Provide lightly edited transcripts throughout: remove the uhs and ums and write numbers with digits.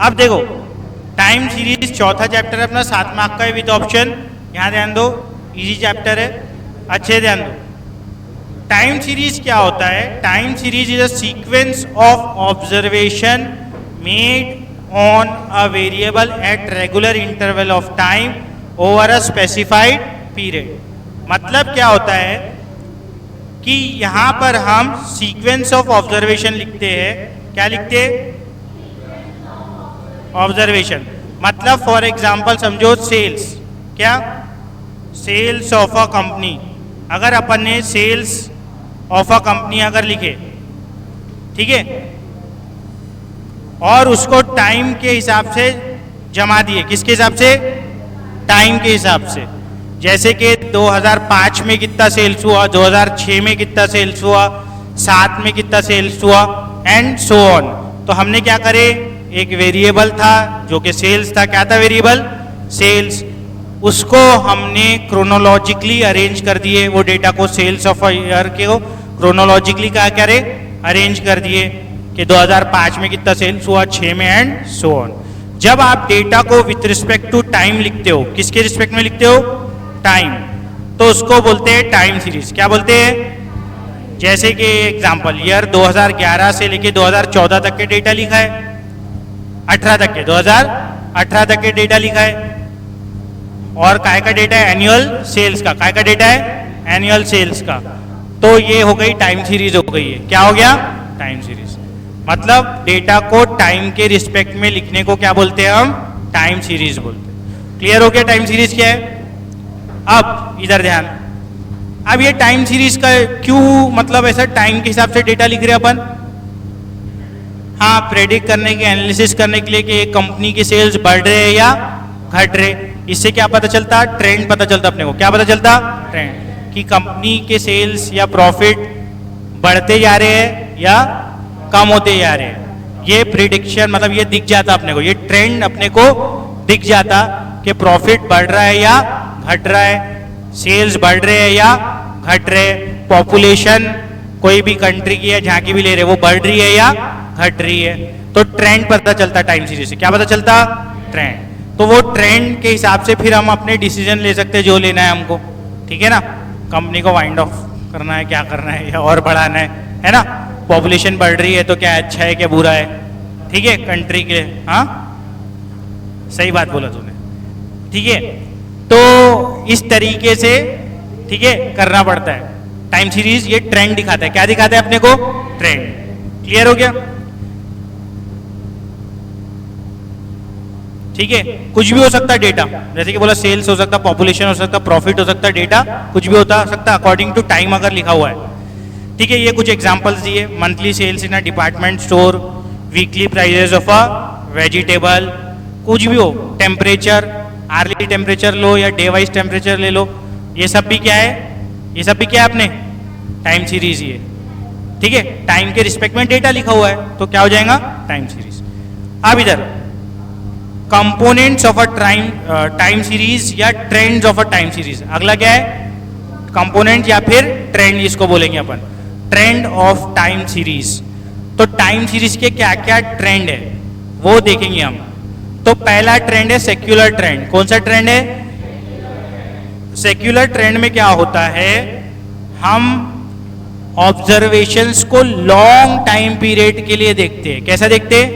अब देखो time series चौथा चैप्टर है अपना 7 मार्क का है विद ऑप्शन। यहाँ ध्यान दो, इजी चैप्टर है, अच्छे ध्यान दो। टाइम सीरीज क्या होता है? Time series is a sequence of observation made on a variable at regular interval of time over a specified period. मतलब क्या होता है कि यहाँ पर हम सीक्वेंस ऑफ ऑब्जर्वेशन लिखते हैं। क्या लिखते हैं? ऑब्जर्वेशन। मतलब फॉर एग्जाम्पल समझो सेल्स, क्या सेल्स ऑफ अ कंपनी, अगर अपन ने सेल्स ऑफ अ कंपनी अगर लिखे, ठीक है, और उसको टाइम के हिसाब से जमा दिए, किसके हिसाब से? टाइम के हिसाब से। जैसे कि 2005 में कितना सेल्स हुआ, 2006 में कितना सेल्स हुआ, 7 में कितना सेल्स हुआ, एंड सो ऑन। तो हमने क्या करे, एक वेरिएबल था जो कि सेल्स था। क्या था वेरिएबल? सेल्स। उसको हमने क्रोनोलॉजिकली अरेंज कर दिए, वो डेटा को सेल्स ऑफ ईयर के को क्रोनोलॉजिकली क्या करे, अरेंज कर दिए कि 2005 में कितना सेल्स हुआ, 6 में, एंड सो ऑन। जब आप डेटा को विथ रिस्पेक्ट टू टाइम लिखते हो, किसके रिस्पेक्ट में लिखते हो? टाइम, तो उसको बोलते हैं टाइम सीरीज। क्या बोलते हैं? जैसे कि एग्जांपल ईयर 2011 से लेके 2014 तक के डेटा लिखा है, 18 तक के, 2018 तक के डेटा लिखा है, और काय का डेटा है? एनुअल सेल्स का। काय का डेटा है? एनुअल सेल्स का। तो ये हो गई टाइम सीरीज हो गई है। क्या हो गया? Time series. मतलब डेटा को टाइम के रिस्पेक्ट में लिखने को क्या बोलते हैं हम? टाइम सीरीज बोलते हैं। क्लियर हो गया टाइम सीरीज क्या है? अब इधर ध्यान, अब ये टाइम सीरीज का क्यों, मतलब ऐसा टाइम के हिसाब से डेटा लिख रहे हैं अपन? हाँ, प्रेडिक्ट करने के, एनालिसिस करने के लिए कि एक कंपनी की सेल्स बढ़ रहे हैं या घट रहे। इससे क्या पता चलता? ट्रेंड पता चलता अपने को। क्या पता चलता? ट्रेंड, कि कंपनी के सेल्स या प्रॉफिट बढ़ते जा रहे हैं या कम होते जा रहे हैं। ये प्रिडिक्शन, मतलब ये दिख जाता अपने को, ये ट्रेंड अपने को दिख जाता कि प्रॉफिट बढ़ रहा है या घट रहा है, सेल्स बढ़ रहे हैं या घट रहे, पॉपुलेशन कोई भी कंट्री की है, जहां की भी ले रहे, वो बढ़ रही है या घट रही है। तो ट्रेंड पता चलता टाइम सीरीज से। क्या पता चलता? ट्रेंड। तो वो ट्रेंड के हिसाब से फिर हम अपने डिसीजन ले सकते हैं जो लेना है हमको, ठीक है ना। कंपनी को वाइंड ऑफ करना है, क्या करना है, या और बढ़ाना है ना। पॉपुलेशन बढ़ रही है तो क्या अच्छा है क्या बुरा है, ठीक है, कंट्री के। हाँ, सही बात बोला तूने, ठीक है। तो इस तरीके से, ठीक है, करना पड़ता है। टाइम सीरीज ये ट्रेंड दिखाता है। क्या दिखाता है अपने को? ट्रेंड। क्लियर हो गया? ठीक है, कुछ भी हो सकता है डेटा, जैसे कि बोला सेल्स हो सकता, पॉपुलेशन हो सकता, प्रॉफिट हो सकता, डेटा कुछ भी होता सकता अकॉर्डिंग टू टाइम अगर लिखा हुआ है, ठीक है। ये कुछ एग्जांपल्स दिए, monthly sales in a department store, weekly prices of a vegetable, कुछ भी हो, टेम्परेचर, आर्ली टेम्परेचर लो या डे वाइज टेम्परेचर ले लो, ये सब भी क्या है? ये सब भी क्या है अपने? टाइम सीरीज ही है, ठीक है। टाइम के रिस्पेक्ट में डेटा लिखा हुआ है तो क्या हो जाएगा? Time series. अब इधर components of a time series या trends of a time series. अगला क्या है? कंपोनेंट या फिर ट्रेंड, इसको बोलेंगे अपन ट्रेंड ऑफ टाइम सीरीज। तो टाइम सीरीज के क्या क्या ट्रेंड है वो देखेंगे हम। तो पहला ट्रेंड है सेक्युलर ट्रेंड। कौन सा ट्रेंड है? सेक्युलर ट्रेंड में क्या होता है, हम ऑब्जर्वेशंस को लॉन्ग टाइम पीरियड के लिए देखते हैं। कैसा देखते हैं?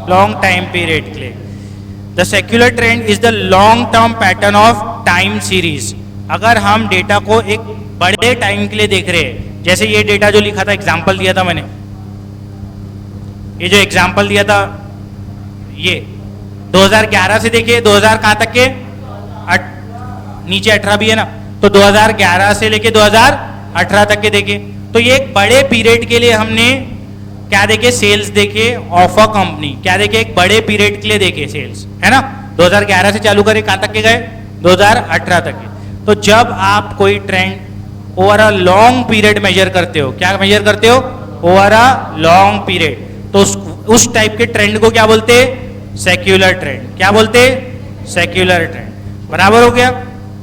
लॉन्ग टाइम पीरियड के लिए। The secular trend is the long term pattern of time series. अगर हम डेटा को एक बड़े टाइम के लिए देख रहे हैं, जैसे ये डेटा जो लिखा था, एग्जाम्पल दिया था मैंने, ये जो एग्जाम्पल दिया था, ये 2011 से देखिए 2000 कहां तक के, नीचे 18 भी है ना, तो 2011 से लेके 2018 तक के देखे। तो ये एक बड़े पीरियड के लिए हमने क्या देखे? सेल्स देखे ऑफ अ कंपनी। क्या देखे? एक बड़े पीरियड के लिए देखे सेल्स, है ना। 2011 से चालू करे, कहां तक के गए? 2018 तक के। तो जब आप कोई trend over a long period measure करते हो, क्या मेजर करते हो? ओवर अ लॉन्ग पीरियड, तो उस टाइप के ट्रेंड को क्या बोलते हैं? Secular trend. क्या बोलते हैं? Secular trend. बराबर हो गया।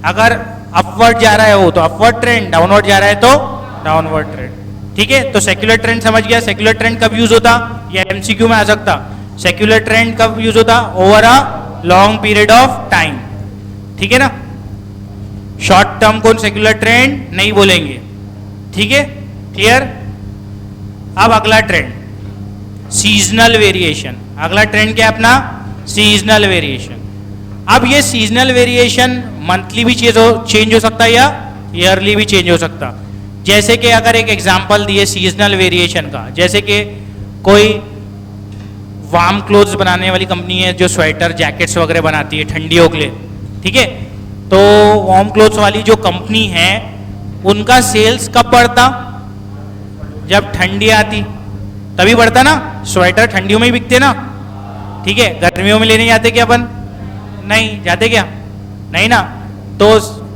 अगर अपवर्ड जा रहा है वो तो अपवर्ड ट्रेंड, डाउनवर्ड जा रहा है तो डाउनवर्ड ट्रेंड, ठीक है। तो सेक्युलर ट्रेंड समझ गया। सेक्युलर ट्रेंड कब यूज होता? ये एमसीक्यू में आ सकता। सेक्युलर ट्रेंड कब यूज होता? Over a long period of time, ठीक है ना। शॉर्ट टर्म को सेक्युलर ट्रेंड नहीं बोलेंगे, ठीक है, क्लियर। अब अगला ट्रेंड सीजनल वेरिएशन। अगला ट्रेंड क्या है अपना? Seasonal variation. अब ये सीजनल वेरिएशन मंथली भी चेंज हो सकता है या ईयरली भी चेंज हो सकता। जैसे कि अगर एक एग्जांपल दिए सीजनल वेरिएशन का, जैसे कि कोई वार्म क्लोथ्स बनाने वाली कंपनी है जो स्वेटर जैकेट्स वगैरह बनाती है ठंडियों के लिए, ठीक है। तो वार्म क्लोथ्स वाली जो कंपनी है उनका सेल्स कब बढ़ता? जब ठंडी आती तभी बढ़ता ना। स्वेटर ठंडियों में ही बिकते ना, ठीक है। गर्मियों में लेने जाते क्या अपन? नहीं जाते क्या? नहीं ना। तो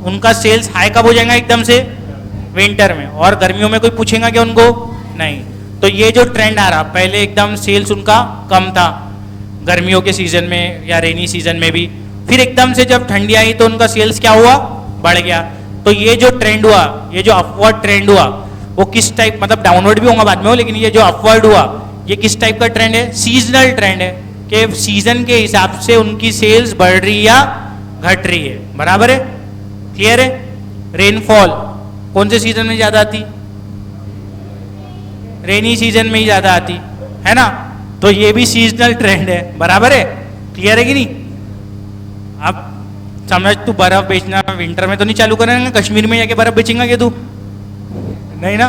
उनका सेल्स हाई कब हो जाएगा? एकदम से विंटर में। और गर्मियों में कोई पूछेगा क्या उनको? नहीं। तो ये जो ट्रेंड आ रहा, पहले एकदम सेल्स उनका कम था गर्मियों के सीजन में या रेनी सीजन में भी, फिर एकदम से जब ठंडी आई तो उनका सेल्स क्या हुआ? बढ़ गया। तो ये जो ट्रेंड हुआ, ये जो अपवर्ड ट्रेंड हुआ, वो किस टाइप, मतलब डाउनवर्ड भी होगा बाद में हो, लेकिन ये जो अपवर्ड हुआ ये किस टाइप का ट्रेंड है? सीजनल ट्रेंड है कि सीजन के हिसाब से उनकी सेल्स बढ़ रही या घट रही है। बराबर है, क्लियर है। रेनफॉल कौन से सीजन में ज्यादा आती? रेनी सीजन में ही ज्यादा आती है ना। तो ये भी सीजनल ट्रेंड है, बराबर है, क्लियर है कि नहीं। अब समझ, तू बर्फ बेचना विंटर में तो नहीं चालू करेंगे, कश्मीर में जाके बर्फ बेचेंगा क्या तू? नहीं ना,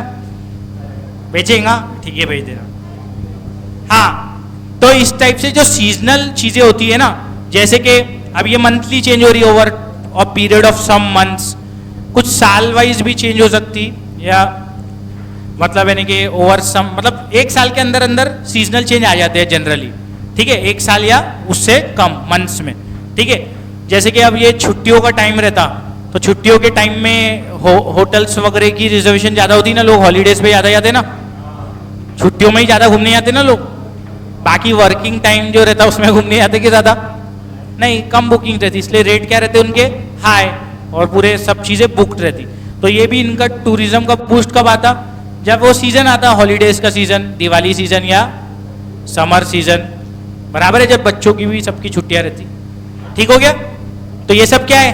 बेचेगा, ठीक है, बेच देना। हाँ, तो इस टाइप से जो सीजनल चीजें होती है ना, जैसे कि अब ये मंथली चेंज हो रही है over a period of some months, कुछ साल वाइज भी चेंज हो सकती, या मतलब यानी कि ओवर सम, मतलब एक साल के अंदर अंदर सीजनल चेंज आ जाते हैं जनरली, ठीक है, एक साल या उससे कम मंथ्स में, ठीक है। जैसे कि अब ये छुट्टियों का टाइम रहता, तो छुट्टियों के टाइम में होटल्स वगैरह की रिजर्वेशन ज्यादा होती ना, लोग हॉलीडेज पे ज्यादा जाते ना, छुट्टियों में ही ज्यादा घूमने जाते ना लोग। बाकी वर्किंग टाइम जो रहता उसमें घूमने जाते कि ज्यादा नहीं, कम बुकिंग रहती, इसलिए रेट क्या रहते उनके? हाई, और पूरे सब चीजें बुक्ड रहती। तो ये भी इनका टूरिज्म का बूस्ट कब आता? जब वो सीजन आता, हॉलीडेज का सीजन, दिवाली सीजन या समर सीजन, बराबर है, जब बच्चों की भी सबकी छुट्टियां रहती। ठीक हो गया। तो ये सब क्या है?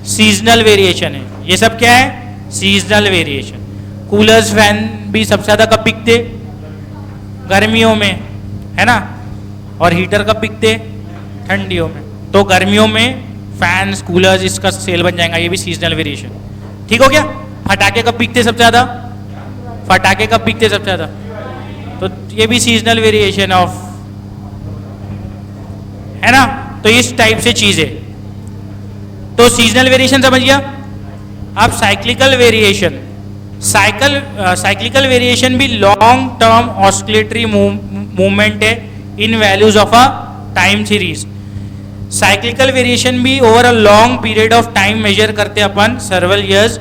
सीजनल वेरिएशन है। ये सब क्या है? Seasonal variation. कूलर्स फैन भी सबसे ज्यादा कब बिकते? गर्मियों में, है ना। और हीटर कब बिकते? ठंडियों में। तो गर्मियों में फैंस कूलर्स इसका सेल बन जाएगा, ये भी सीजनल वेरिएशन। ठीक हो गया। फटाके कब बिकते सबसे ज्यादा? फटाके कब बिकते सबसे ज्यादा? तो ये भी सीजनल वेरिएशन ऑफ, है ना। तो इस टाइप से चीजें, तो सीजनल वेरिएशन समझ गया। अब साइक्लिकल वेरिएशन, साइक्लिकल वेरिएशन भी लॉन्ग टर्म ऑस्किलेटरी मूवमेंट है in values of a time series. Cyclical variation भी over a long period of time measure करते हैं अपन, several years.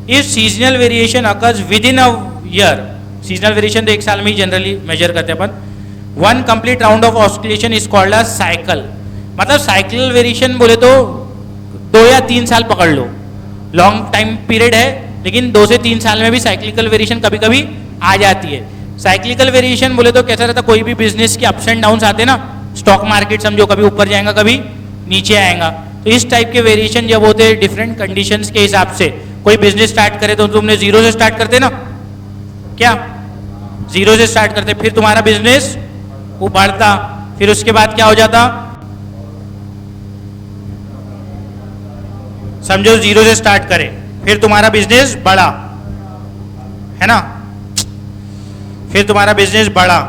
If seasonal variation occurs within a year, seasonal variation तो एक साल में ही जनरली मेजर करते हैं अपन, one complete round of oscillation is called a cycle. मतलब साइक्लिकल वेरिएशन बोले तो 2 या 3 साल पकड़ लो, लॉन्ग टाइम पीरियड है, लेकिन 2 से 3 साल में भी साइक्लिकल वेरिएशन कभी कभी आ जाती है। साइक्लिकल वेरिएशन बोले तो कैसा रहता, कोई भी बिजनेस के अप्स एंड डाउन्स आते ना, स्टॉक मार्केट समझो, कभी ऊपर जाएगा कभी नीचे आएगा। तो इस टाइप के वेरिएशन जब होते हैं डिफरेंट कंडीशंस के हिसाब से, कोई बिजनेस स्टार्ट करे तो तुमने 0 से स्टार्ट करते ना, क्या 0 से स्टार्ट करते, फिर तुम्हारा बिजनेस वो बढ़ता, फिर उसके बाद क्या हो जाता, समझो 0 से स्टार्ट करे, फिर तुम्हारा बिजनेस बढ़ा, है ना, फिर तुम्हारा बिजनेस बढ़ा,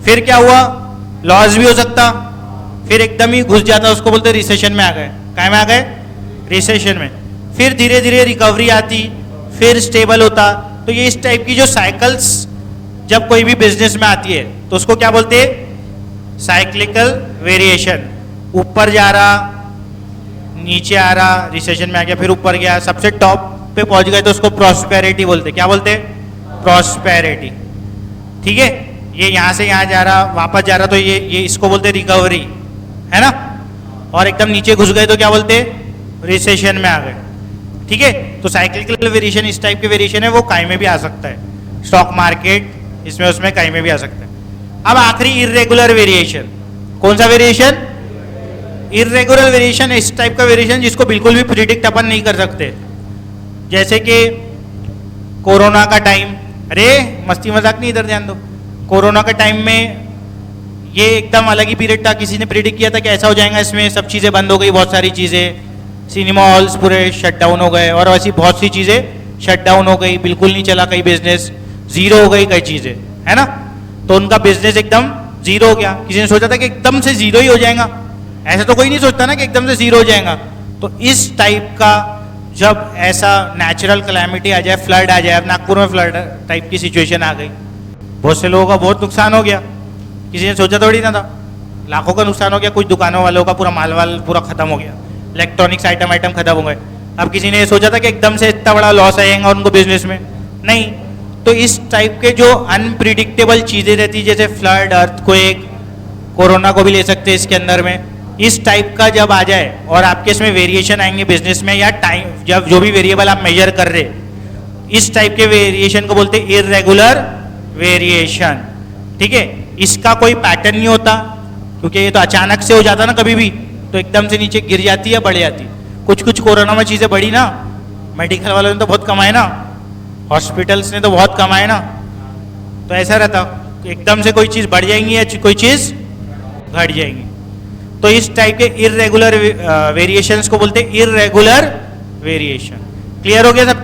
फिर क्या हुआ, लॉस भी हो सकता, फिर एकदम ही घुस जाता, उसको बोलते रिसेशन में आ गए। क्या में आ गए? रिसेशन में। फिर धीरे धीरे रिकवरी आती, फिर स्टेबल होता। तो ये इस टाइप की जो साइकिल्स जब कोई भी बिजनेस में आती है तो उसको क्या बोलते हैं? Cyclical variation. ऊपर जा रहा, नीचे आ रहा, रिसेशन में आ गया, फिर ऊपर गया, सबसे टॉप पे पहुंच गए तो उसको प्रॉस्पेरिटी बोलते। क्या बोलते? प्रॉस्पेरिटी। ठीक है। ये यहां से यहां जा रहा, वापस जा रहा, तो ये इसको बोलते रिकवरी, है ना। और एकदम नीचे घुस गए तो क्या बोलते? रिसेशन में आ गए। ठीक है। तो साइक्लिकल वेरिएशन इस टाइप के वेरिएशन है, वो कहीं में भी आ सकता है, स्टॉक मार्केट इसमें उसमें कहीं में भी आ सकता है। अब आखिरी इर्रेगुलर वेरिएशन, कौन सा वेरिएशन? इरेगुलर वेरिएशन, इस टाइप का वेरिएशन जिसको बिल्कुल भी प्रिडिक्ट अपन नहीं कर सकते। जैसे कि कोरोना का टाइम, अरे मस्ती मजाक नहीं, इधर ध्यान दो। कोरोना के टाइम में ये एकदम अलग ही पीरियड था, किसी ने प्रिडिक्ट किया था कि ऐसा हो जाएगा, इसमें सब चीज़ें बंद हो गई, बहुत सारी चीज़ें, सिनेमा हॉल्स पूरे शट डाउन हो गए और ऐसी बहुत सी चीज़ें शट डाउन हो गई, बिल्कुल नहीं चला, कई बिजनेस जीरो हो गई, कई चीज़ें, है ना। तो उनका बिजनेस एकदम जीरो हो गया। किसी ने सोचा था कि एकदम से जीरो ही हो जाएगा? ऐसा तो कोई नहीं सोचता ना कि एकदम से जीरो हो जाएगा। तो इस टाइप का जब ऐसा नेचुरल कैलामिटी आ जाए, फ्लड आ जाए, अब नागपुर में फ्लड टाइप की सिचुएशन आ गई, बहुत से लोगों का बहुत नुकसान हो गया, किसी ने सोचा थोड़ी ना था। लाखों का नुकसान हो गया, कुछ दुकानों वालों का पूरा माल वाल पूरा खत्म हो गया, इलेक्ट्रॉनिक्स आइटम खत्म हो गए। अब किसी ने सोचा था कि एकदम से इतना बड़ा लॉस आएगा उनको बिजनेस में? नहीं। तो इस टाइप के जो अनप्रिडिक्टेबल चीज़ें रहती, जैसे फ्लड, अर्थक्वेक, कोरोना को भी ले सकते हैं इसके अंदर में, इस टाइप का जब आ जाए और आपके इसमें वेरिएशन आएंगे बिजनेस में, या टाइम, जब जो भी वेरिएबल आप मेजर कर रहे, इस टाइप के वेरिएशन को बोलते हैं इरेगुलर वेरिएशन। ठीक है, इसका कोई पैटर्न नहीं होता, क्योंकि ये तो अचानक से हो जाता ना, कभी भी तो एकदम से नीचे गिर जाती है, बढ़ जाती। कुछ कोरोना में चीज़ें बढ़ी ना, मेडिकल वालों ने तो बहुत कमाए ना, हॉस्पिटल्स ने तो बहुत कमाए ना। तो ऐसा रहता, एकदम से कोई चीज़ बढ़ जाएंगी या कोई चीज़ घट जाएंगी। तो इस टाइप के इरेगुलर वेरिएशंस को बोलते हैं इरेगुलर वेरिएशन। क्लियर हो गया सब?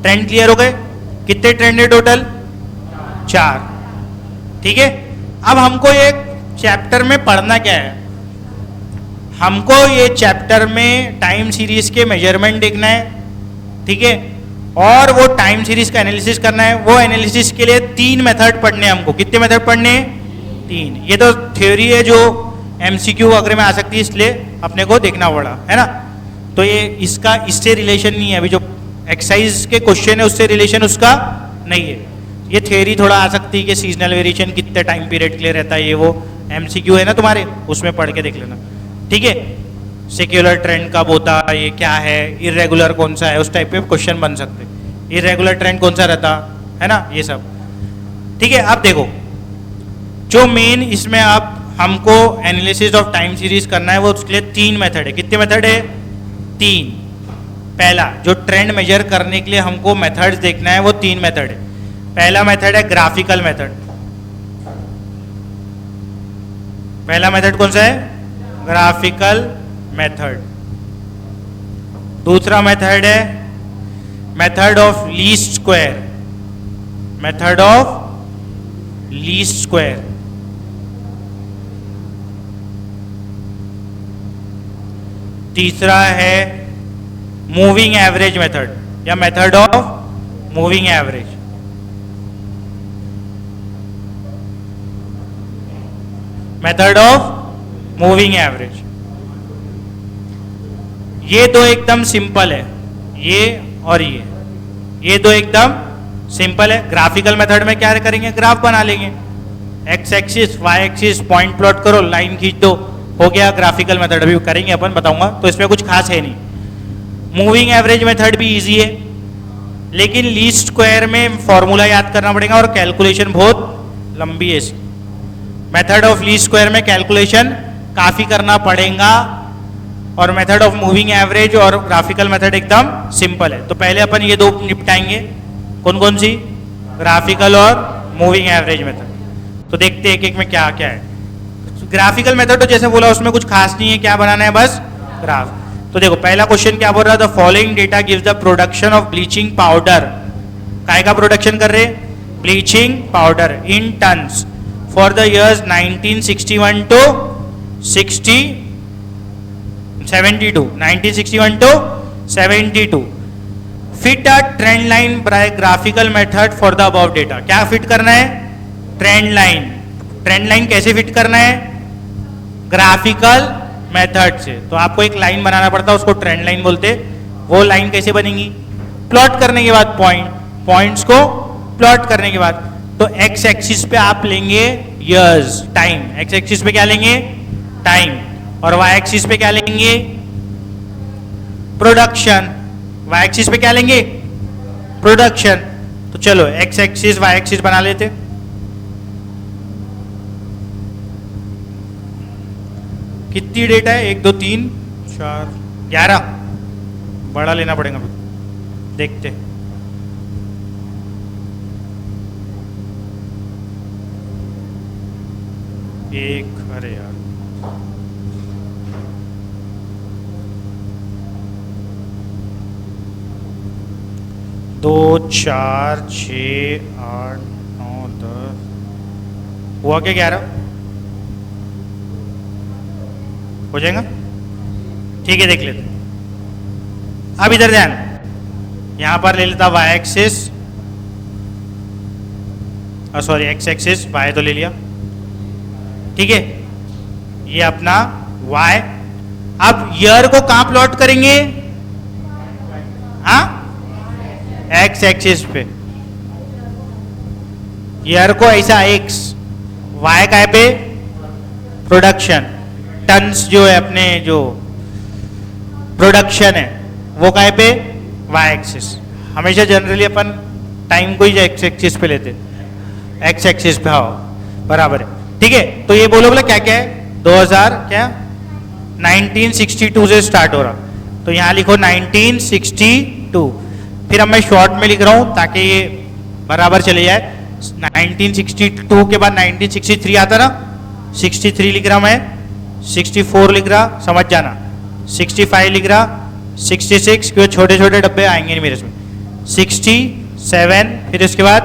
ट्रेंड क्लियर हो गए? कितने ट्रेंड है टोटल? 4। ठीक है, अब हमको एक चैप्टर में पढ़ना क्या है? हमको ये चैप्टर में टाइम सीरीज के मेजरमेंट देखना है, ठीक है, और वो टाइम सीरीज का एनालिसिस करना है। वो एनालिसिस के लिए 3 मेथड पढ़ने हैं हमको। कितने मेथड पढ़ने हैं? 3। ये तो थ्योरी है जो एमसीक्यू वगैरह में आ सकती है, इसलिए अपने को देखना पड़ा, है ना। तो ये इसका इससे रिलेशन नहीं है, अभी जो एक्सरसाइज के क्वेश्चन है उससे रिलेशन उसका नहीं है। ये थ्योरी थोड़ा आ सकती है कि सीजनल वेरिएशन कितने टाइम पीरियड के लिए रहता है, ये वो एमसीक्यू है ना तुम्हारे, उसमें पढ़ के देख लेना, ठीक है। सेक्युलर ट्रेंड कब होता है, ये क्या है, इरेगुलर कौन सा है, उस टाइप के क्वेश्चन बन सकते। इरेगुलर ट्रेंड कौन सा रहता है ना, ये सब, ठीक है। अब देखो, जो मेन इसमें आप हमको एनालिसिस ऑफ टाइम सीरीज करना है, वो उसके लिए 3 मेथड है। कितने मेथड है? 3। पहला जो ट्रेंड मेजर करने के लिए हमको मेथड्स देखना है, वो 3 मेथड है। पहला मेथड है ग्राफिकल मेथड। पहला मेथड कौन सा है? Graphical method. दूसरा मेथड है method of least square. Method of least square. तीसरा है मूविंग एवरेज मेथड या method of moving average. Method of moving average. ये दो एकदम सिंपल है, ये और ये दो एकदम सिंपल है। ग्राफिकल मेथड में क्या करेंगे? ग्राफ बना लेंगे, X axis Y axis, point plot करो, लाइन खींच दो, हो गया ग्राफिकल मेथड। अभी करेंगे अपन, बताऊंगा, तो इसमें कुछ खास है नहीं। मूविंग एवरेज मेथड भी इजी है, लेकिन लीस्ट स्क्वायर में फॉर्मूला याद करना पड़ेगा और कैलकुलेशन बहुत लंबी है इसकी। मेथड ऑफ लीस्ट स्क्वायर में कैलकुलेशन काफी करना पड़ेगा, और मेथड ऑफ मूविंग एवरेज और ग्राफिकल मेथड एकदम सिंपल है। तो पहले अपन ये दो निपटाएंगे। कौन कौन सी? ग्राफिकल और मूविंग एवरेज मेथड। तो देखते हैं एक एक में क्या क्या है। ग्राफिकल मेथड तो जैसे बोला उसमें कुछ खास नहीं है, क्या बनाना है, बस ग्राफ। तो देखो पहला क्वेश्चन क्या बोल रहा है? The following data gives the production of bleaching powder. काय का प्रोडक्शन कर रहे? Bleaching powder in tons for the years 1961 to 72, 1961 to 72. Fit a trend line by graphical method for the above data. क्या fit करना है? Trend line. Trend line कैसे fit करना है? ग्राफिकल मेथड से। तो आपको एक लाइन बनाना पड़ता है, उसको ट्रेंड लाइन बोलते। वो लाइन कैसे बनेगी? प्लॉट करने के बाद पॉइंट्स को प्लॉट करने के बाद। तो एक्स एक्सिस पे आप लेंगे इयर्स, टाइम। एक्स एक्सिस पे क्या लेंगे? टाइम। और वाई एक्सिस पे क्या लेंगे? प्रोडक्शन। वाई एक्सिस पे क्या लेंगे? प्रोडक्शन। तो चलो एक्स एक्सिस वाई एक्सिस बना लेते। कितनी डेटा है? 1 2 3 4 11। बड़ा लेना पड़ेगा फिर, देखते। एक, अरे यार, दो, 4 6 8 9 10 हुआ क्या? 11 हो जाएगा? ठीक है, देख लेते। अब इधर ध्यान, यहां पर ले लेता y axis, sorry x axis, y तो ले लिया, ठीक है, ये अपना y। अब ईयर को कहां प्लॉट करेंगे? हाँ, x एक्सिस पे। ईयर को ऐसा x, y का पे प्रोडक्शन, टन्स जो है अपने जो प्रोडक्शन है वो काय पे? y axis. हमेशा जनरली अपन टाइम को ही x एक्सिस पे लेते, x एक्सिस पे, हाँ बराबर है, ठीक है। तो ये बोलो बोला क्या क्या है? 2000 क्या 1962 से स्टार्ट हो रहा, तो यहाँ लिखो 1962। फिर अब मैं शॉर्ट में लिख रहा हूँ ताकि ये बराबर चले जाए। 1962 के बाद 1963 आता ना, 63 लिख रहा मैं, 64 लिख रहा, समझ जाना, 65 लिख रहा, 66 क्यों छोटे छोटे डब्बे आएंगे नहीं मेरे इसमें, 67, फिर उसके बाद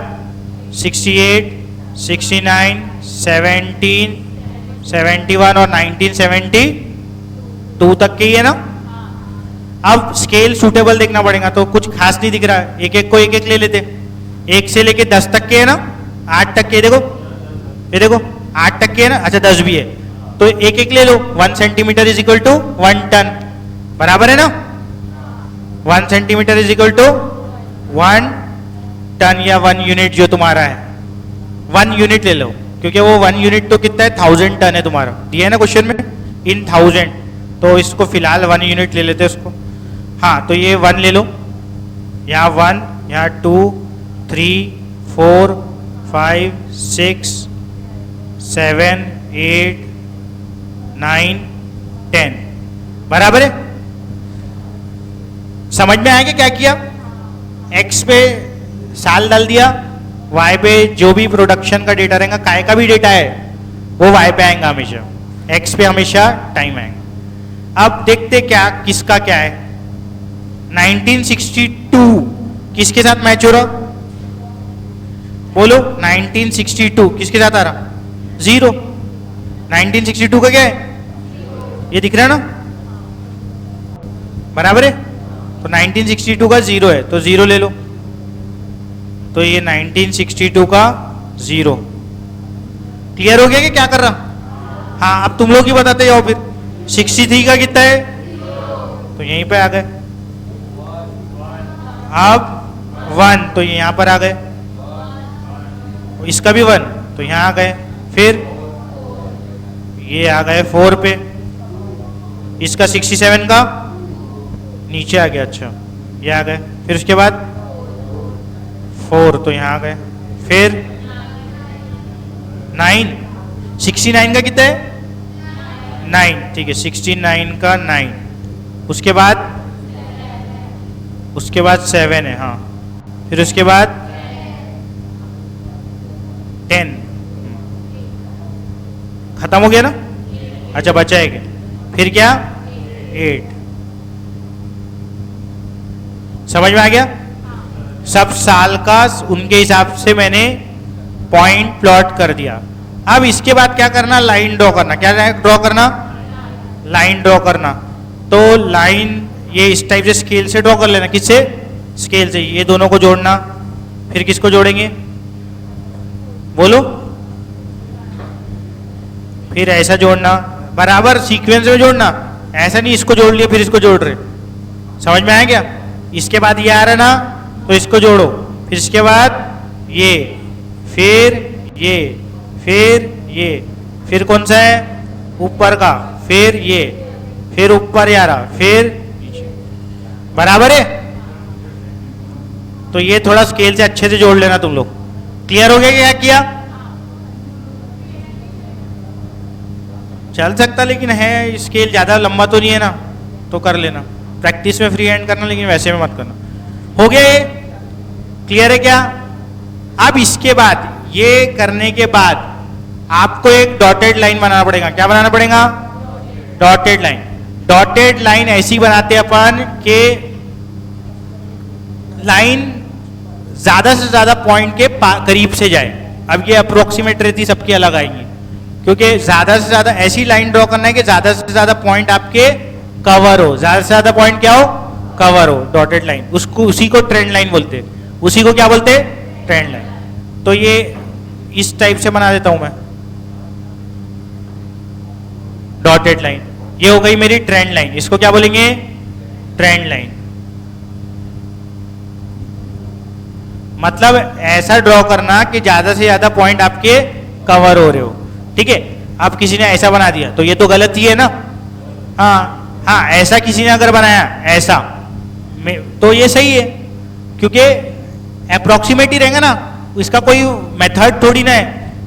68, 69, 17, 71 और 1972 तक के ही है ना। अब स्केल सूटेबल देखना पड़ेगा, तो कुछ खास नहीं दिख रहा है, एक एक को एक एक ले लेते। 1 से लेके 10 तक के है ना, 8 तक के, देखो ये देखो 8 तक के है ना, अच्छा 10 भी है, तो एक एक ले लो। 1 centimetre is equal to 1 ton, बराबर है ना। 1 centimetre is equal to 1 ton या 1 यूनिट जो तुम्हारा है, 1 यूनिट ले लो, क्योंकि वो 1 यूनिट तो कितना है? 1000 टन है तुम्हारा, दिया है ना क्वेश्चन में, इन 1000, तो इसको फिलहाल 1 यूनिट ले लेते हैं उसको। हाँ, तो ये 1 ले लो, यहाँ 1, यहाँ 2 3 4 5 6 7 8 9 10, बराबर है। समझ में आएगा क्या किया? x पे साल डाल दिया, y पे जो भी प्रोडक्शन का डेटा रहेगा, काय का भी डेटा है वो y पे आएगा हमेशा, x पे हमेशा टाइम आएगा। अब देखते क्या किसका क्या है। 1962 किसके साथ मैच हो रहा? बोलो 1962 किसके साथ आ रहा? 0। 1962 का क्या है? ये दिख रहा है ना, बराबर है। तो 1962 का 0 है, तो 0 ले लो, तो ये 1962 का 0। क्लियर हो गया कि क्या कर रहा? हाँ, अब तुम लोग ही बताते जाओ फिर। 63 का कितना है? तो यहीं पे आ गए। अब 1 तो ये यहां पर आ गए, इसका भी 1 तो यहां आ गए, फिर ये आ गए 4 पे, इसका 67 का नीचे आ गया, अच्छा ये आ गए, फिर उसके बाद 4 तो यहाँ आ गए, फिर 9, 69 का कितना है? 9, ठीक है, 69 का 9, उसके बाद 7 है, हाँ, फिर उसके बाद 10, खत्म हो गया ना। अच्छा बचा है क्या? फिर क्या? 8। समझ में आ गया? सब साल का उनके हिसाब से मैंने पॉइंट प्लॉट कर दिया। अब इसके बाद क्या करना? लाइन ड्रॉ करना। क्या ड्रॉ करना? लाइन ड्रॉ करना। तो लाइन ये इस टाइप से स्केल से ड्रॉ कर लेना। किससे? स्केल से। ये दोनों को जोड़ना, फिर किसको जोड़ेंगे? बोलो। फिर ऐसा जोड़ना, बराबर सीक्वेंस में जोड़ना, ऐसा नहीं इसको जोड़ लिया फिर इसको जोड़ रहे। समझ में आया क्या? इसके बाद ये आ रहा ना, तो इसको जोड़ो, फिर इसके बाद ये, फिर ये, फिर ये, फिर कौन सा है? ऊपर का, फिर ये, फिर ऊपर आ रहा, फिर बराबर है। तो ये थोड़ा स्केल से अच्छे से जोड़ लेना तुम लोग। क्लियर हो गया क्या किया? चल सकता, लेकिन है स्केल ज़्यादा लंबा तो नहीं है ना, तो कर लेना। प्रैक्टिस में फ्री हैंड करना, लेकिन वैसे में मत करना। हो गया ये? क्लियर है क्या? अब इसके बाद, ये करने के बाद आपको एक डॉटेड लाइन बनाना पड़ेगा। क्या बनाना पड़ेगा? Dotted line. डॉटेड लाइन ऐसी बनाते अपन के लाइन ज्यादा से ज्यादा पॉइंट के करीब से जाए। अब ये अप्रोक्सीमेट रहती, सबकी अलग आएंगी, क्योंकि ज्यादा से ज्यादा ऐसी लाइन ड्रॉ करना है कि ज्यादा से ज्यादा पॉइंट आपके कवर हो। ज्यादा से ज्यादा पॉइंट क्या हो? कवर हो। डॉटेड लाइन, उसको उसी को ट्रेंड लाइन बोलते हैं। उसी को क्या बोलते हैं? Trend line. तो ये इस टाइप से बना देता हूं मैं, डॉटेड लाइन। ये हो गई मेरी ट्रेंड लाइन। इसको क्या बोलेंगे? Trend line. मतलब ऐसा ड्रॉ करना कि ज्यादा से ज्यादा पॉइंट आपके कवर हो रहे हो। ठीक है? अब किसी ने ऐसा बना दिया तो ये तो गलत ही है ना। हाँ, ऐसा किसी ने अगर बनाया ऐसा तो ये सही है, क्योंकि अप्रोक्सीमेट ही रहेगा ना। इसका कोई मेथड थोड़ी ना है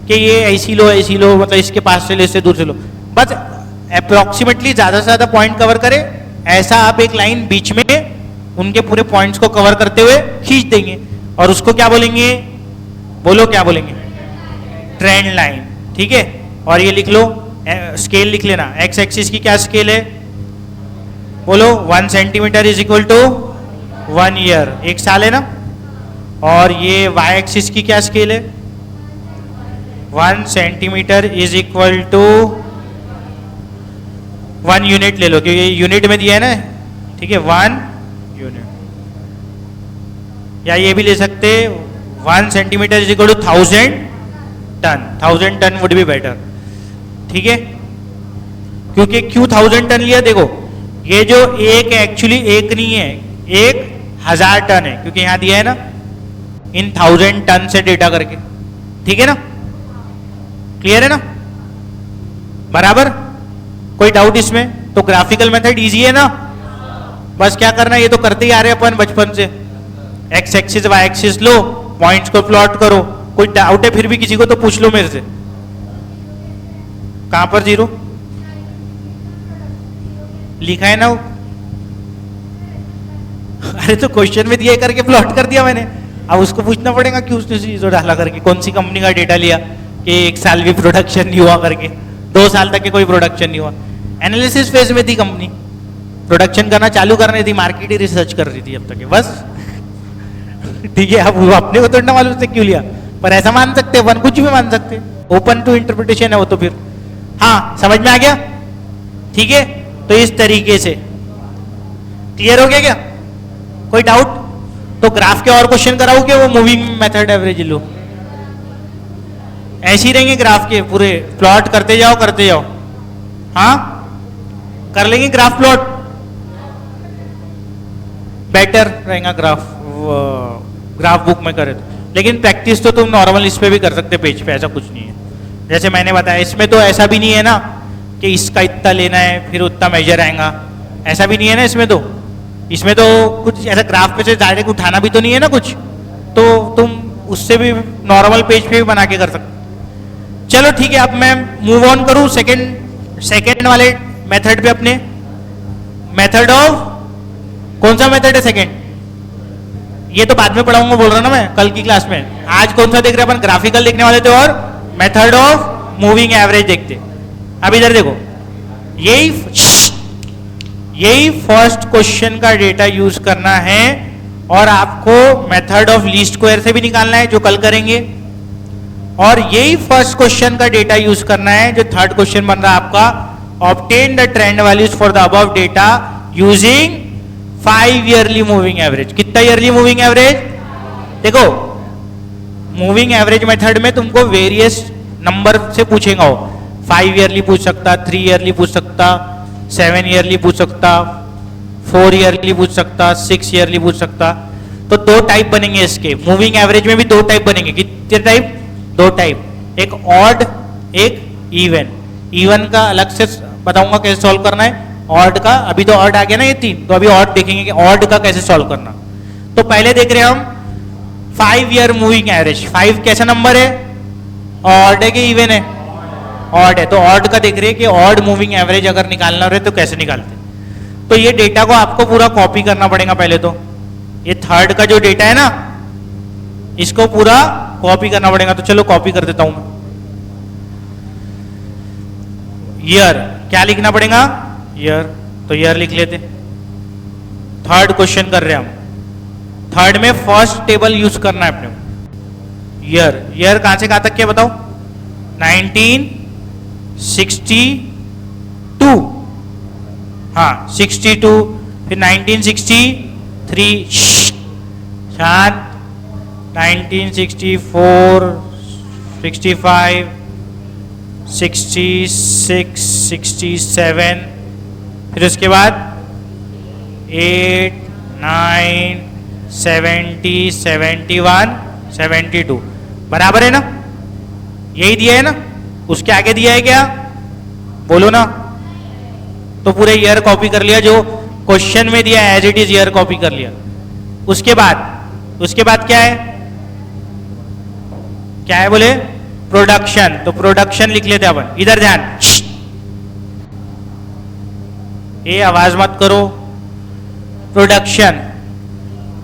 कि ये ऐसी लो ऐसी लो, मतलब इसके पास से लो इससे दूर से लो, बस अप्रोक्सीमेटली ज्यादा से ज्यादा पॉइंट कवर करे। ऐसा आप एक लाइन बीच में उनके पूरे पॉइंट्स को कवर करते हुए खींच देंगे, और उसको क्या बोलेंगे? बोलो क्या बोलेंगे? Trend line. ठीक है? और ये लिख लो, स्केल लिख लेना। एक्स एक्सिस की क्या स्केल है? बोलो 1 centimetre is equal to 1 year, 1 साल है ना। और ये वाई एक्सिस की क्या स्केल है? 1 centimetre is equal to 1 unit ले लो, क्योंकि यूनिट में दिया है ना। ठीक है? 1 यूनिट। या ये भी ले सकते 1 centimetre is equal to 1000 ton. 1000 ton would be better. ठीक है? क्योंकि क्यों 1000 टन लिया? देखो, ये जो एक एक्चुअली एक नहीं है, 1000 टन है, क्योंकि यहां दिया है ना इन 1000 टन से डेटा करके। ठीक है ना? क्लियर है ना? बराबर? कोई डाउट इसमें? तो ग्राफिकल मेथड इजी है ना। बस क्या करना, ये तो करते ही आ रहे अपन बचपन से। एक्स एक्सिस वाई एक्सिस लो, पॉइंट्स को प्लॉट करो। कोई डाउट है फिर भी किसी को तो पूछ लो मेरे से। कहां पर 0 लिखा है ना वो? अरे तो क्वेश्चन में दिया करके प्लॉट कर दिया मैंने। अब उसको पूछना पड़ेगा कि उसने चीजों डाला करके, कौन सी कंपनी का डेटा लिया कि 1 साल भी प्रोडक्शन नहीं हुआ करके, 2 साल तक के कोई प्रोडक्शन नहीं हुआ। एनालिसिस फेज में थी कंपनी, प्रोडक्शन करना चालू करनी थी, मार्केट ही रिसर्च कर रही थी अब तक, बस। ठीक है? अब वो अपने को तो ना मालूम से क्यों लिया, पर ऐसा मान सकते हैं, वन कुछ भी मान सकते हैं, ओपन टू इंटरप्रिटेशन है वो तो। फिर हाँ, समझ में आ गया? ठीक है? तो इस तरीके से क्लियर हो गया क्या? कोई डाउट? तो ग्राफ के और क्वेश्चन कराऊं क्या? वो मूविंग मेथड एवरेज लो, ऐसे ही रहेंगे ग्राफ के पूरे, प्लॉट करते जाओ करते जाओ। हाँ, कर लेंगे ग्राफ प्लॉट, बेटर रहेगा ग्राफ, ग्राफ बुक में करे तो। लेकिन प्रैक्टिस तो तुम नॉर्मल इस पे भी कर सकते, पेज पे, ऐसा कुछ नहीं है। जैसे मैंने बताया, इसमें तो ऐसा भी नहीं है ना कि इसका इतना लेना है फिर उतना मेजर आएगा, ऐसा भी नहीं है ना इसमें तो। इसमें तो कुछ ऐसा ग्राफ पे से डायरेक्ट उठाना भी तो नहीं है ना कुछ, तो तुम उससे भी नॉर्मल पेज पे भी बना के कर सकते। चलो ठीक है, अब मैं मूव ऑन करूं सेकंड वाले मेथड पे अपने। मेथड ऑफ, कौन सा मेथड है सेकंड? ये तो बाद में पढ़ाऊंगा, बोल रहा ना मैं कल की क्लास में। आज कौन सा देख रहे हैं अपन? ग्राफिकल देखने वाले थे और मेथड ऑफ मूविंग एवरेज देखते। अब इधर देखो, यही फर्स्ट क्वेश्चन का डेटा यूज करना है, और आपको मेथड ऑफ लीस्ट स्क्वायर से भी निकालना है, जो कल करेंगे। और यही फर्स्ट क्वेश्चन का डेटा यूज करना है, जो थर्ड क्वेश्चन बन रहा है आपका, obtain the trend values for the above data using 5 yearly moving average. कितना ईयरली मूविंग एवरेज? देखो, मूविंग एवरेज मेथड में तुमको वेरियस नंबर से पूछेगा वो। 5 ईयरली पूछ सकता, 3 ईयरली पूछ सकता, 7 ईयरली पूछ सकता, 4 ईयरली पूछ सकता, 6 ईयरली पूछ सकता। तो 2 टाइप बनेंगे इसके। मूविंग एवरेज में भी 2 टाइप बनेंगे। कितने टाइप? 2 टाइप, एक ऑड एक इवन। इवन का अलग से बताऊंगा कैसे सॉल्व करना है। ऑड का, अभी तो ऑड आ गया ना ये 3, तो अभी ऑड देखेंगे कि ऑड का कैसे सॉल्व करना। तो पहले देख रहे हैं हम 5 ईयर मूविंग एवरेज। 5 कैसा नंबर है? ऑड है कि इवन है? ऑड है, तो ऑड का देख रहे हैं कि ऑड मूविंग एवरेज अगर निकालना रहे तो कैसे निकालते। तो ये डेटा को आपको पूरा कॉपी करना पड़ेगा पहले तो। ये थर्ड का जो डेटा है ना, इसको पूरा कॉपी करना पड़ेगा। तो चलो कॉपी कर देता हूं मैं। ईयर क्या लिखना पड़ेगा? ईयर। तो ईयर लिख लेते। थर्ड क्वेश्चन कर रहे हैं हम। थर्ड में फर्स्ट टेबल यूज करना है अपने को। ईयर, ईयर कहां से कहां तक के बताओ? 1962, हाँ 62, फिर 1963, शांत, 1964, 65, 66, 67, फिर उसके बाद 8, 9, 70, 71, 72, बराबर है ना? यही दिया है ना? उसके आगे दिया है क्या? बोलो ना। तो पूरे ईयर कॉपी कर लिया, जो क्वेश्चन में दिया as it is year copy कर लिया। उसके बाद क्या है? क्या है बोले? प्रोडक्शन। तो प्रोडक्शन लिख लेते अपन। इधर ध्यान, ये आवाज मत करो। प्रोडक्शन,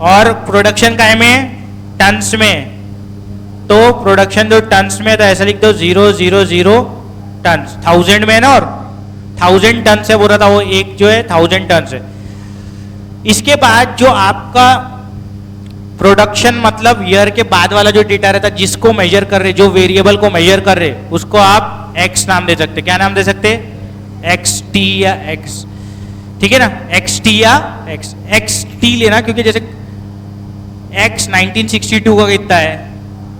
और प्रोडक्शन काय में? टन्स में। तो प्रोडक्शन जो टन्स में, तो ऐसा लिख दो 000 टन्स। 1000 में है ना, और 1000 टन से बोल रहा था वो, एक जो है 1000 टन से। इसके बाद जो आपका प्रोडक्शन मतलब ईयर के बाद वाला जो डेटा रहता है, जिसको मेजर कर रहे, जो वेरिएबल को मेजर कर रहे, उसको आप एक्स नाम दे सकते। क्या नाम दे सकते? एक्स टी या एक्स, ठीक है ना? एक्स टी या एक्स, एक्स टी लेना, क्योंकि जैसे एक्स 1962 का कितना है,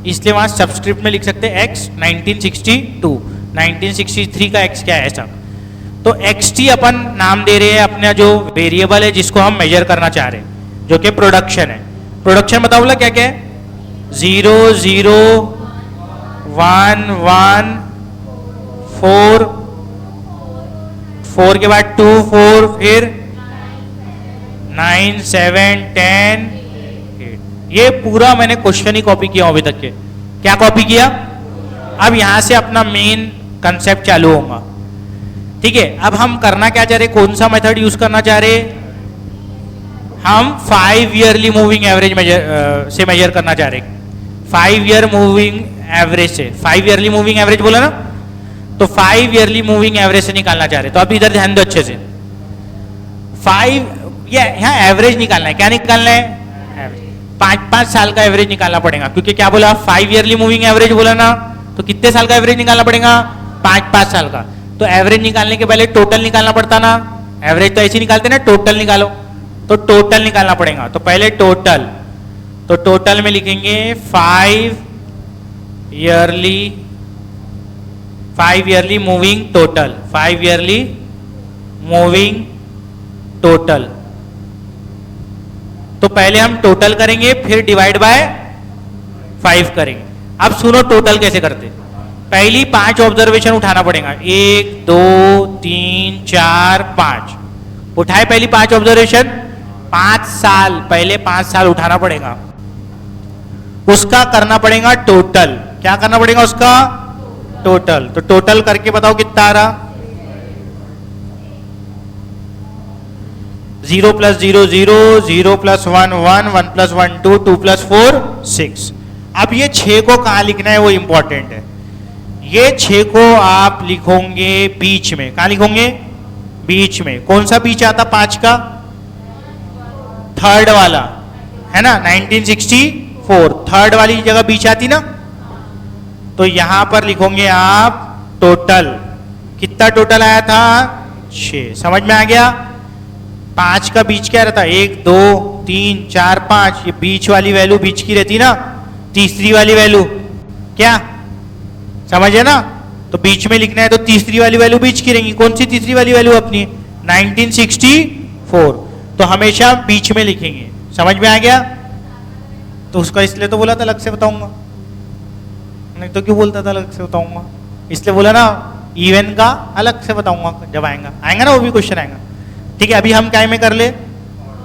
इसलिए वहां सबस्क्रिप्ट में लिख सकते हैं एक्स 1962, 1963 का एक्स क्या है ऐसा। तो एक्स टी अपन नाम दे रहे हैं अपना जो वेरिएबल है जिसको हम मेजर करना चाह रहे हैं, जो कि प्रोडक्शन है। प्रोडक्शन बताओ बोला क्या क्या है? 0 0 1 1 4, 4 के बाद 2 4, फिर 9 7 10 8। ये पूरा मैंने क्वेश्चन ही कॉपी किया अभी तक के। क्या कॉपी किया? अब यहां से अपना मेन कंसेप्ट चालू होगा, ठीक है? अब हम करना क्या चाह रहे, कौन सा मेथड यूज करना चाह रहे? हम 5 ईयरली मूविंग एवरेज से मेजर करना चाह रहे। 5 ईयर मूविंग एवरेज से, 5 ईयरली मूविंग एवरेज बोला ना, तो 5 ईयरली मूविंग एवरेज से निकालना चाह रहे। तो अब इधर ध्यान दो अच्छे से। 5 यहाँ एवरेज निकालना है। क्या निकालना है? एवरेज। 5 साल का एवरेज निकालना पड़ेगा, क्योंकि क्या बोला? 5 ईयरली मूविंग एवरेज बोला ना, तो कितने साल का एवरेज निकालना पड़ेगा? 5 साल का। तो एवरेज निकालने के पहले टोटल निकालना पड़ता ना। एवरेज तो ऐसे निकालते ना, टोटल निकालो। तो टोटल निकालना पड़ेगा। तो पहले टोटल, तो टोटल में लिखेंगे 5 yearly moving total, 5 yearly moving total. तो पहले हम टोटल करेंगे, फिर डिवाइड बाय 5 करेंगे। अब सुनो टोटल कैसे करते। पहली 5 ऑब्जर्वेशन उठाना पड़ेगा। 1 2 3 4 5 उठाए पहली 5 ऑब्जर्वेशन। 5 साल, पहले 5 साल उठाना पड़ेगा, उसका करना पड़ेगा टोटल। क्या करना पड़ेगा उसका? टोटल। तो टोटल करके बताओ कितना आ रहा? 0 + 0 0, 0 + 1 1, 1 + 1 2, 2 + 4 6। अब ये 6 को कहां लिखना है वो इंपॉर्टेंट है। ये 6 को आप लिखोगे बीच में। कहां लिखोगे? बीच में। कौन सा बीच आता 5 का? थर्ड वाला है ना, 1964 थर्ड वाली जगह बीच आती ना। तो यहां पर लिखोगे आप टोटल। कितना टोटल आया था? 6। समझ में आ गया? 5 का बीच क्या रहता? 1 2 3 4 5। ये बीच वाली वैल्यू बीच की रहती ना, तीसरी वाली वैल्यू। क्या समझे ना? तो बीच में लिखना है, तो तीसरी वाली वैल्यू बीच की रहेंगी। कौन सी तीसरी वाली वैल्यू अपनी? 1964। तो हमेशा बीच में लिखेंगे। समझ में आ गया? तो उसका इसलिए तो बोला था अलग से बताऊंगा, नहीं तो क्यों बोलता था अलग से बताऊंगा? इसलिए बोला ना इवन का अलग से बताऊंगा जब आएगा ना, वो भी क्वेश्चन आएगा। ठीक है, अभी हम क्या में कर ले?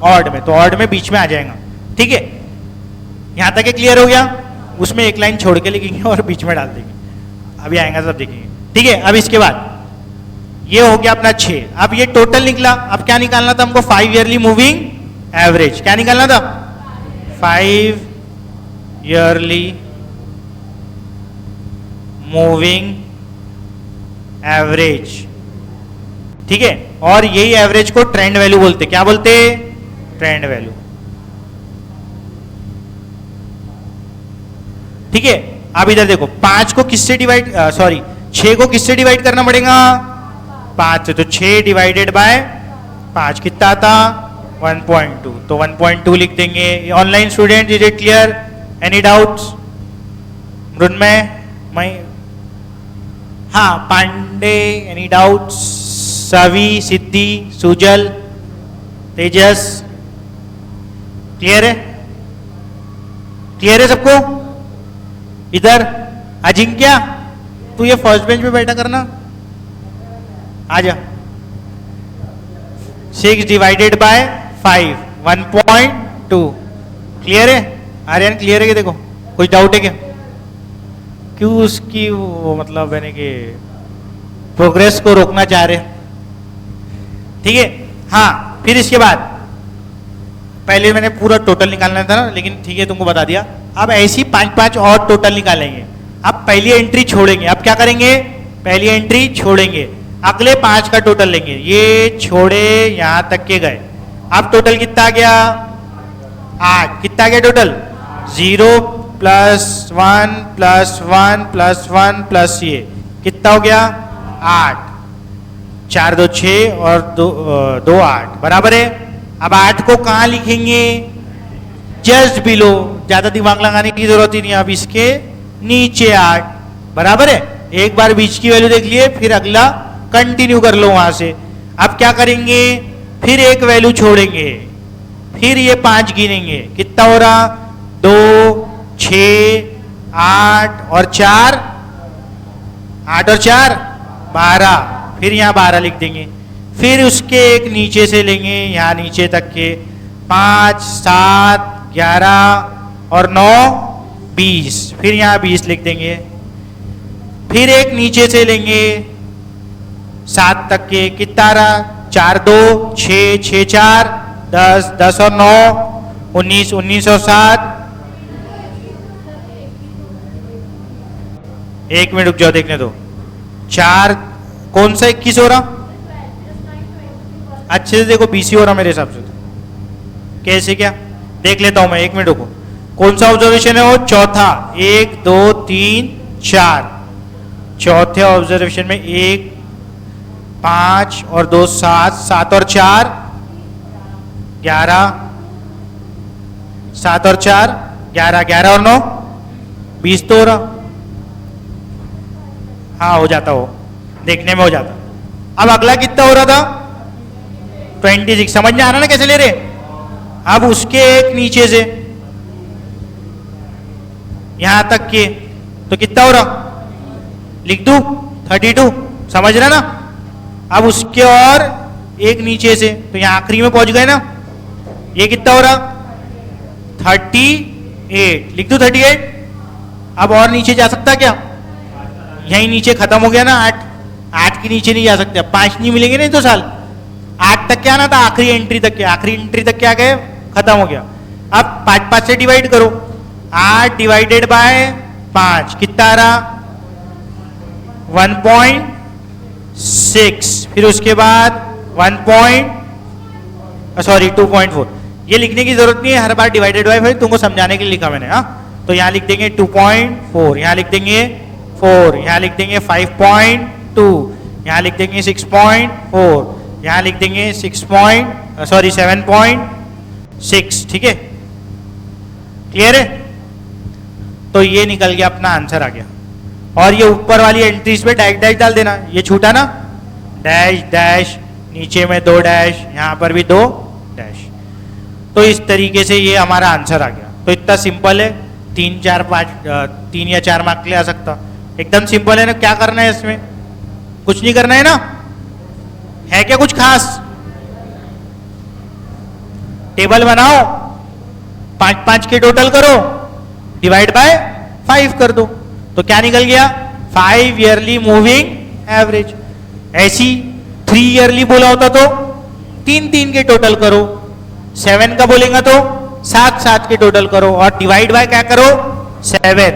ऑड में। तो ऑड में बीच में आ जाएगा। ठीक है, यहां तक क्लियर हो गया? उसमें एक लाइन छोड़ के लिखेंगे और बीच में डाल देंगे। अभी आएगा सब देखेंगे। ठीक है, अब इसके बाद ये हो गया अपना 6। अब ये टोटल निकला, अब क्या निकालना था हमको? 5 ईयरली मूविंग एवरेज। क्या निकालना था? 5 ईयरली मूविंग एवरेज। ठीक है, और यही एवरेज को ट्रेंड वैल्यू बोलते। क्या बोलते? Trend value. ठीक है, अब इधर देखो, 5 को किससे डिवाइड, सॉरी 6 को किससे डिवाइड करना पड़ेगा? 5 से। तो 6 डिवाइडेड बाय 5 कितना आता? 1.2। तो 1.2 लिख देंगे। Online student, is it clear? Any doubts? Mrinmay, मैं, हाँ, Pandey, any doubts? Savi, Siddhi, Sujal, Tejas, clear है? क्लियर है सबको? इधर अजिंक्य, तू ये फर्स्ट बेंच पे बैठा करना, आजा। 6 डिवाइडेड बाय 5, 1.2। क्लियर है? आर्यन क्लियर है कि? देखो, कुछ डाउट है क्या? क्यों उसकी वो मतलब यानी कि प्रोग्रेस को रोकना चाह रहे? ठीक है, हाँ। फिर इसके बाद पहले मैंने पूरा टोटल निकालना था ना, लेकिन ठीक है तुमको बता दिया। अब ऐसी 5-5 और टोटल निकालेंगे। अब पहली एंट्री छोड़ेंगे। अब क्या करेंगे? पहली एंट्री छोड़ेंगे, अगले 5 का टोटल लेंगे। ये छोड़े, यहां तक के गए। अब टोटल कितना आ गया? 8। कितना आ गया total? 0 plus 1 plus 1 plus 1 plus ये कितना हो गया? 8। 4 2 6 और 2 8 बराबर है। अब 8 को कहां लिखेंगे? जस्ट बिलो, ज्यादा दिमाग लगाने की जरूरत ही नहीं। अब इसके नीचे 8 बराबर है। एक बार बीच की वैल्यू देख लिए, फिर अगला कंटिन्यू कर लो वहां से। अब क्या करेंगे? फिर एक वैल्यू छोड़ेंगे, फिर ये 5 गिनेंगे। कितना हो रहा? 2 6 8 और 4, 8 और 4 12। फिर यहाँ 12 लिख देंगे। फिर उसके एक नीचे से लेंगे, यहाँ नीचे तक के 5 7 11 और 9 20। फिर यहाँ 20 लिख देंगे। फिर एक नीचे से लेंगे 7 तक के, कितना रहा? 4 2 6 6 4 10 10 और 9 19 19 और 7। एक मिनट रुक जाओ, देखने दो। 4 कौन सा 21 हो रहा? अच्छे से देखो, BC हो रहा मेरे हिसाब से। कैसे क्या देख लेता हूं मैं, एक मिनट रुको। कौन सा ऑब्जर्वेशन है वो? चौथा। 1 2 3 4। चौथे ऑब्जर्वेशन में 1 5 और 2 7, 7 और 4 11, 7 और 4 11, 11 और 9 20 तो हो रहा। हाँ हो जाता, हो देखने में हो जाता। अब अगला कितना हो रहा था? 26। समझ में आ रहा ना कैसे ले रहे? अब उसके एक नीचे से यहां तक के, तो कितना हो रहा? लिख दूं 32। समझ रहा ना? अब उसके और एक नीचे से, तो यहां आखिरी में पहुंच गए ना। ये कितना हो रहा? 38। लिख दूं 38। अब और नीचे जा सकता क्या? यहीं नीचे खत्म हो गया ना 8। 8 के नीचे नहीं जा सकते। 5 नहीं मिलेंगे नहीं तो साल 8 तक क्या आना था? आखिरी एंट्री तक के, आखिरी एंट्री तक क्या गए? खत्म हो गया। अब 5 5 से डिवाइड करो। 8 डिवाइडेड बाय 5 कितना आ रहा? 1.6। फिर उसके बाद 2.4। ये लिखने की जरूरत नहीं है, हर बार डिवाइडेड बाय 5 तुमको समझाने के लिए लिखा मैंने। हाँ, तो यहां लिख देंगे 2.4, यहां लिख देंगे 4, यहां लिख देंगे 5.2, यहां लिख देंगे 6.4, यहां लिख देंगे 7.6। ठीक है, क्लियर है? तो ये निकल गया, अपना आंसर आ गया। और ये ऊपर वाली एंट्रीज पे डैश डैश डाल देना। ये छूटा ना, डैश डैश, नीचे में 2 डैश, यहां पर भी 2 डैश। तो इस तरीके से ये हमारा आंसर आ गया। तो इतना सिंपल है, 3 या 4 मार्क ले आ सकता। एकदम सिंपल है ना। क्या करना है इसमें? कुछ नहीं करना है ना। है क्या कुछ खास? टेबल बनाओ, 5 5 के टोटल करो, डिवाइड बाय 5 कर दो, तो क्या निकल गया? 5 ईयरली मूविंग एवरेज। ऐसी 3 ईयरली बोला होता तो 3 के टोटल करो, 7 का बोलेगा तो 7 के टोटल करो, और डिवाइड बाय क्या करो 7,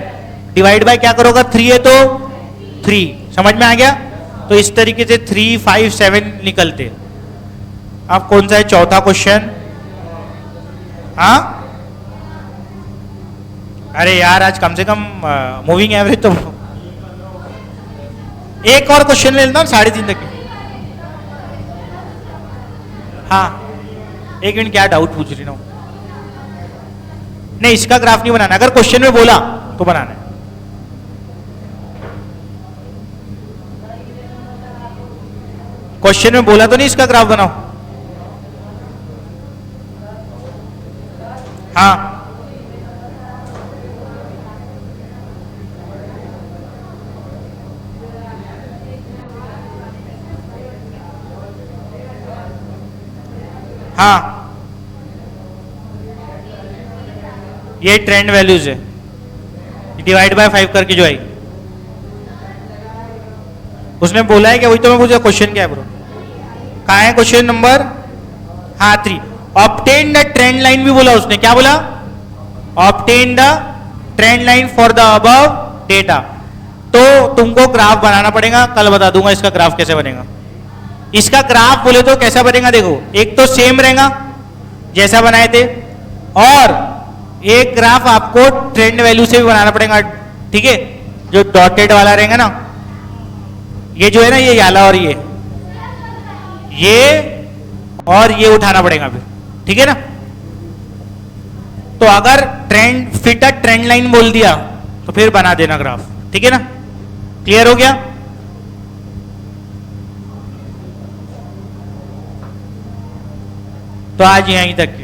डिवाइड बाय क्या करोगा 3 है तो 3। समझ में आ गया? तो इस तरीके से 3, 5, 7 निकलते। अब कौन सा है चौथा क्वेश्चन? हाँ, अरे यार आज कम से कम मूविंग एवरेज तो एक और क्वेश्चन ले लेता हूँ 3.5 तक। हाँ, एक मिनट, क्या डाउट पूछ रही हूँ? नहीं, इसका ग्राफ नहीं बनाना, अगर क्वेश्चन में बोला तो बनाना है। क्वेश्चन में बोला तो नहीं इसका ग्राफ बनाओ। हाँ, हाँ, ये ट्रेंड वैल्यूज है, डिवाइड बाय 5 करके जो आई उसने बोला है क्या? वही तो मैं पूछा, क्वेश्चन क्या है ब्रो? कहाँ है क्वेश्चन नंबर? हाँ 3। ऑब्टेन द ट्रेंड लाइन भी बोला उसने, क्या बोला? Obtain the trend line for the above data. तो तुमको ग्राफ बनाना पड़ेगा, कल बता दूंगा इसका ग्राफ कैसे बनेगा। इसका ग्राफ बोले तो कैसा बनेगा देखो, एक तो सेम रहेगा जैसा बनाए थे, और एक ग्राफ आपको ट्रेंड वैल्यू से भी बनाना पड़ेगा, ठीक है? जो डॉटेड वाला रहेगा ना, ये जो है ना, ये वाला और ये और ये उठाना पड़ेगा फिर, ठीक है ना? तो अगर trend fit a trend line बोल दिया तो फिर बना देना ग्राफ, ठीक है ना? क्लियर हो गया? तो आज यहीं तक।